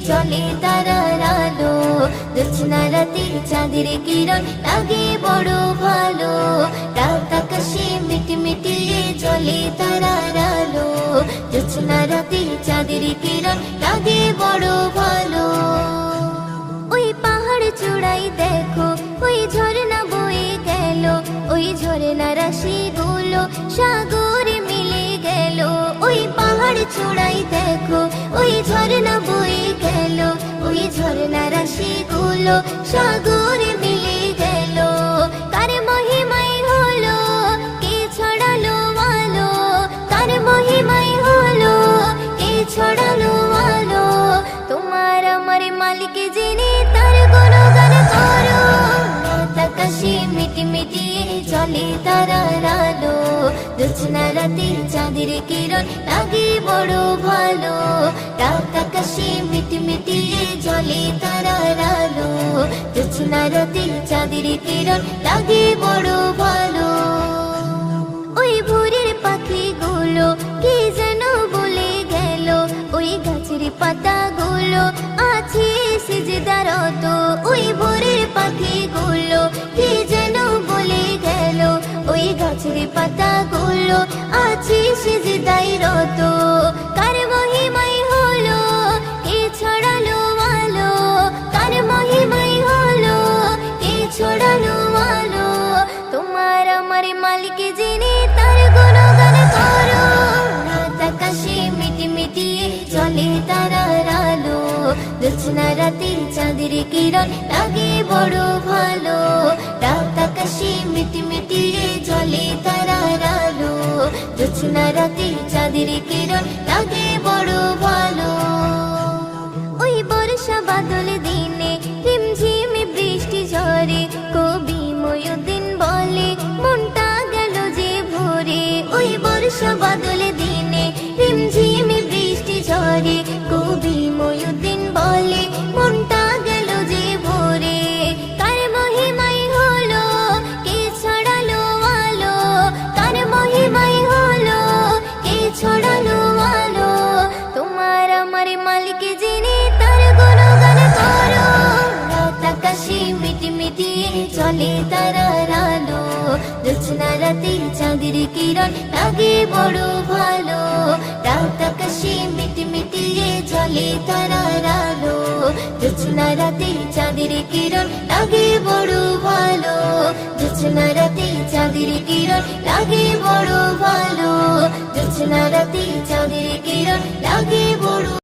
জলে তারার আলো, জ্যোৎস্না রাতে চাঁদের কিরণ লাগে বড় ভালো। রাত আকাশে মিটমিটিয়ে জলে তারার আলো, জ্যোৎস্না রাতে চাঁদের কিরণ লাগে বড় ভালো। ওই পাহাড় চূড়াই দেখো ওই ঝর্ণা বয়ে গেল, ওই ঝর্ণা রাশি গুলো সাগরে মিলে গেল। ওই পাহাড় চূড়াই দেখো ওই ঝর্ণা বয়ে গেল, ওই ঝর্ণা রাশি গুলো সাগরে মিলে গেল। কার মহিমাই হলো কে ছড়ালো আলো, কার মহিমাই হলো কে ছড়ালো আলো। তোমার আমার মালিক যিনি তার গুণগান করো। রাত আকাশে মিটমিটিয়ে জলে তারার আলো, জ্যোৎস্না রাতে চাঁদের কিরণ লাগে বড় ভালো। রাত আকাশে মিটমিটিয়ে জলে তারার আলো, জ্যোৎস্না রাতে চাঁদের কিরণ লাগে বড় ভালো। ওই ভোরের পাখিগুলো কি যেন বলে গেল, ওই গাছের পাতাগুলো আছে সিজদারত। ওই ভোরের পাখিগুলো কি যেন বলে গেল, ওই গাছের পাতাগুলো আছে সিজদারত। কার মহিমাই হলো কে ছড়ালো আলো, কার মহিমাই হলো কে ছড়ালো আলো। তোমার আমার মালিক যিনি তার গুণগান করো। রাত আকাশে মিটমিটিয়ে জলে তারার আলো, জ্যোৎস্না রাতে চাঁদের কিরণ লাগে বড় ভালো। রাত আকাশে মিটমিটিয়ে জলে তারার আলো, জ্যোৎস্না রাতে চাঁদের কিরণ লাগে বড় ভালো। ওই বর্ষা বাদল দিনে রিমঝিমে বৃষ্টি ঝরে, কবি ময়ূদ্দিন বলে মনটা গেল যে ভরে। ওই বর্ষা বাদল দিনে রিমঝিমে বৃষ্টি ঝরে, কবি ময়ূদ্দিন বলে মনটা গেল যে ভরে। কার মহিমাই হলো কে ছড়ালো আলো, কার মহিমাই হলো কে ছড়ালো আলো। তোমার আমার মালিক যিনি তার গুণগান করো। রাত আকাশে মিটমিটিয়ে জলে তারার আলো, জ্যোৎস্না রাতে চাঁদের কিরণ লাগে বড় ভালো। রাত আকাশে মিটমিটিয়ে জলে তারার আলো, জ্যোৎস্না রাতে চাঁদের কিরণ লাগে বড় ভালো। জ্যোৎস্না রাতে চাঁদের কিরণ লাগে বড় ভালো, জ্যোৎস্না রাতে চাঁদের কিরণ লাগে বড়